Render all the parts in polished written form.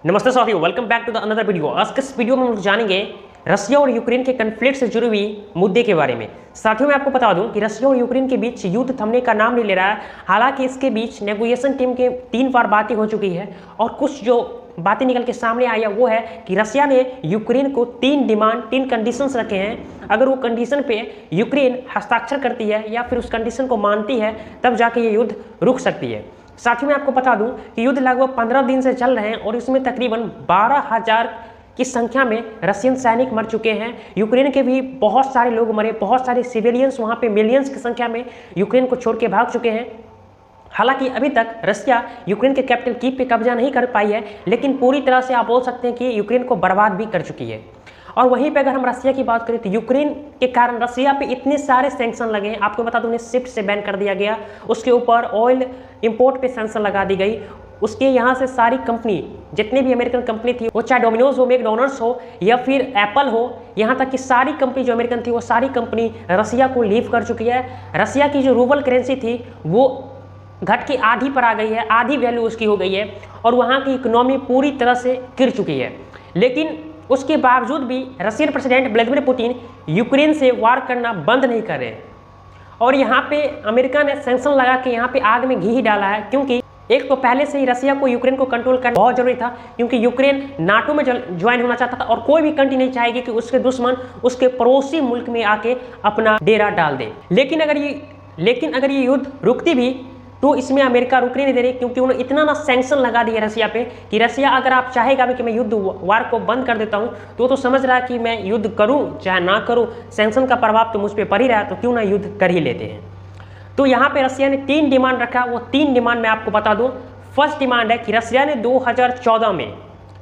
नमस्ते साथियों, welcome back to the another video. आज के इस वीडियो में हम लोग जानेंगे रशिया और यूक्रेन के कन्फ्लिक्ट से जुड़ी हुई मुद्दे के बारे में। साथियों, मैं आपको बता दूं कि रशिया और यूक्रेन के बीच युद्ध थमने का नाम नहीं ले रहा है। हालांकि इसके बीच नेगोशिएशन टीम के 3 बार बातें हो चुकी है और कुछ जो बातें निकल के सामने आई है वो है कि रशिया ने यूक्रेन को 3 कंडीशंस रखे हैं। अगर वो कंडीशन पे यूक्रेन हस्ताक्षर करती है या फिर उस कंडीशन को मानती है तब जाके ये युद्ध रुक सकती है। साथ ही मैं आपको बता दूं कि युद्ध लगभग 15 दिन से चल रहे हैं और इसमें तकरीबन 12,000 की संख्या में रशियन सैनिक मर चुके हैं। यूक्रेन के भी बहुत सारे लोग मरे, बहुत सारे सिविलियंस वहां पे मिलियंस की संख्या में यूक्रेन को छोड़ के भाग चुके हैं। हालांकि अभी तक रशिया यूक्रेन के कैपिटल कीव पे कब्जा नहीं कर पाई है, लेकिन पूरी तरह से आप बोल सकते हैं कि यूक्रेन को बर्बाद भी कर चुकी है। और वहीं पे अगर हम रशिया की बात करें तो यूक्रेन के कारण रशिया पे इतने सारे सैंक्शन लगे हैं। आपको बता दूं, उन्हें स्विफ्ट से बैन कर दिया गया, उसके ऊपर ऑयल इंपोर्ट पे सैंक्शन लगा दी गई। उसके यहाँ से सारी कंपनी, जितनी भी अमेरिकन कंपनी थी, वो चाहे डोमिनोज हो, मैकडोनल्ड्स हो या फिर एप्पल हो, यहाँ तक कि सारी कंपनी जो अमेरिकन थी वो सारी कंपनी रशिया को लीव कर चुकी है। रशिया की जो रूबल करेंसी थी वो घट के आधी पर आ गई है, आधी वैल्यू उसकी हो गई है और वहाँ की इकोनॉमी पूरी तरह से गिर चुकी है। लेकिन उसके बावजूद भी Russian president Vladimir Putin Ukraine से वार करना बंद नहीं कर रहे और यहाँ पे अमेरिका ने सैंक्शन लगा के यहाँ पे आग में घी ही डाला है। क्योंकि एक तो पहले से ही रशिया को यूक्रेन को कंट्रोल करना बहुत जरूरी था, क्योंकि यूक्रेन नाटो में ज्वाइन होना चाहता था और कोई भी कंट्री नहीं चाहेगी कि उसके दुश्मन उसके पड़ोसी मुल्क में आके अपना डेरा डाल दे। लेकिन अगर ये युद्ध रुकती भी तो इसमें अमेरिका रुकने नहीं दे रही, क्योंकि उन्होंने इतना ना सैंक्शन लगा दिया रशिया पे कि रशिया अगर आप चाहेगा भी कि मैं युद्ध वार को बंद कर देता हूँ तो समझ रहा है कि मैं युद्ध करूँ चाहे ना करूँ, सैंक्शन का प्रभाव तो मुझ पर पड़ ही रहा है, तो क्यों ना युद्ध कर ही लेते हैं। तो यहाँ पे रशिया ने 3 डिमांड रखा। वो 3 डिमांड मैं आपको बता दूँ। फर्स्ट डिमांड है कि रशिया ने 2014 में,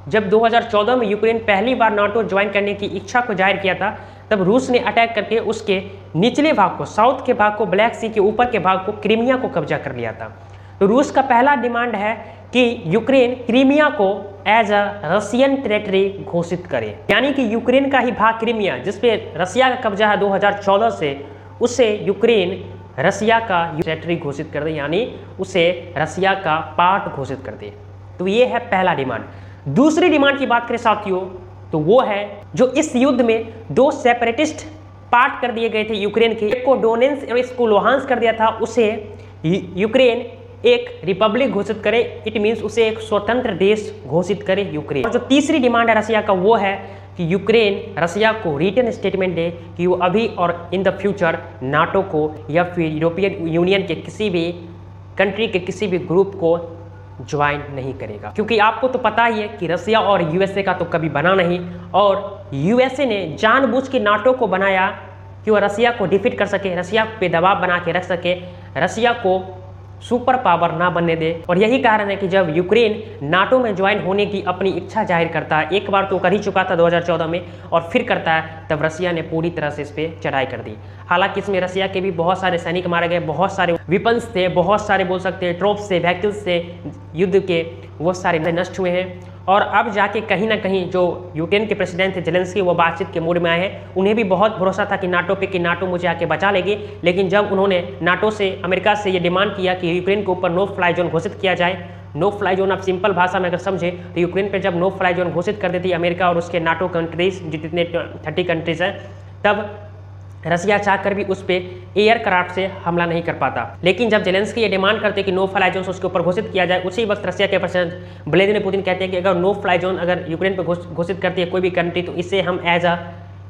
जब 2014 में यूक्रेन पहली बार नाटो ज्वाइन करने की इच्छा को जाहिर किया था, तब रूस ने अटैक करके उसके निचले भाग को, साउथ के भाग को, ब्लैक सी के ऊपर के भाग को, क्रीमिया को कब्जा कर लिया था। तो रूस का पहला डिमांड है कि यूक्रेन क्रीमिया को एज अ रशियन टेरिटरी घोषित करे, यानी कि यूक्रेन का ही भाग क्रीमिया जिसपे रशिया का कब्जा है 2014 से, उसे यूक्रेन रशिया का टेरिटरी घोषित कर दे, यानी उसे रशिया का पार्ट घोषिट कर दे। तो ये है पहला डिमांड। दूसरी डिमांड की बात करें साथियों तो वो है जो इस युद्ध में 2 सेपरेटिस्ट पार्ट कर दिए गए थे यूक्रेन के, एक को डोनेट्स्क और इसको लुहांस्क कर दिया था, उसे यूक्रेन एक रिपब्लिक घोषित करे। इट मीन्स उसे एक स्वतंत्र देश घोषित करे यूक्रेन। और जो तीसरी डिमांड है रशिया का वो है कि यूक्रेन रशिया को रिटन स्टेटमेंट दे कि वो अभी और इन द फ्यूचर नाटो को या फिर यूरोपियन यूनियन के किसी भी कंट्री के किसी भी ग्रुप को ज्वाइन नहीं करेगा। क्योंकि आपको तो पता ही है कि रशिया और यूएसए का तो कभी बना नहीं, और यूएसए ने जानबूझ के नाटो को बनाया कि वह रशिया को डिफीट कर सके, रशिया पे दबाव बना के रख सके, रशिया को सुपर पावर ना बनने दे। और यही कारण है कि जब यूक्रेन नाटो में ज्वाइन होने की अपनी इच्छा जाहिर करता है, एक बार तो कर ही चुका था 2014 में और फिर करता है, तब रशिया ने पूरी तरह से इस पर चढ़ाई कर दी। हालांकि इसमें रशिया के भी बहुत सारे सैनिक मारे गए, बहुत सारे विपन्स थे, बहुत सारे बोल सकते हैं ट्रोप्स से, व्हीकल्स से, युद्ध के वो सारे नष्ट हुए हैं। और अब जाके कहीं ना कहीं जो यूक्रेन के प्रेसिडेंट थे जेलेंस्की, वो बातचीत के मूड में आए हैं। उन्हें भी बहुत भरोसा था कि नाटो पे, कि नाटो मुझे आके बचा लेगी। लेकिन जब उन्होंने नाटो से, अमेरिका से ये डिमांड किया कि यूक्रेन के ऊपर नो फ्लाई जोन घोषित किया जाए, नो फ्लाई जोन आप सिंपल भाषा में अगर समझे तो यूक्रेन पे जब नो फ्लाई जोन घोषित कर देती अमेरिका और उसके नाटो कंट्रीज, जितने 30 कंट्रीज हैं, तब रशिया चाहकर भी उस पर एयरक्राफ्ट से हमला नहीं कर पाता। लेकिन जब जेलेंस्की ये डिमांड करते कि नो फ्लाई जोन उसके ऊपर घोषित किया जाए, उसी वक्त रशिया के प्रेसिडेंट व्लादिमीर पुतिन कहते हैं कि अगर नो फ्लाई जोन अगर यूक्रेन पर घोषित करती है कोई भी कंट्री, तो इसे हम एज अ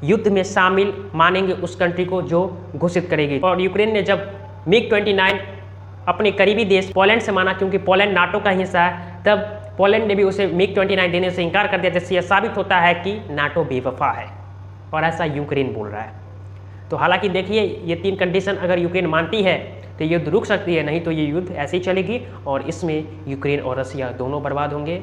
युद्ध में शामिल मानेंगे उस कंट्री को जो घोषित करेगी। और यूक्रेन ने जब MiG-29 अपने करीबी देश पोलैंड से माना, क्योंकि पोलैंड नाटो का हिस्सा है, तब पोलैंड ने भी उसे MiG-29 देने से इनकार कर दिया, जिससे यह साबित होता है कि नाटो बेवफा है, और ऐसा यूक्रेन बोल रहा है। तो हालांकि देखिए, ये 3 कंडीशन अगर यूक्रेन मानती है तो युद्ध रुक सकती है, नहीं तो ये युद्ध ऐसे ही चलेगी और इसमें यूक्रेन और रशिया दोनों बर्बाद होंगे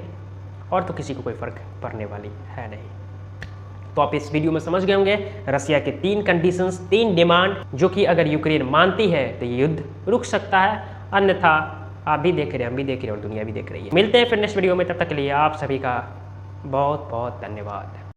और तो किसी को कोई फर्क पड़ने वाली है नहीं। तो आप इस वीडियो में समझ गए होंगे रशिया के 3 कंडीशंस, 3 डिमांड, जो कि अगर यूक्रेन मानती है तो ये युद्ध रुक सकता है, अन्यथा आप भी देख रहे हैं, हम भी देख रहे हैं और दुनिया भी देख रही है। मिलते हैं फिर नेक्स्ट वीडियो में, तब तक के लिए आप सभी का बहुत बहुत धन्यवाद।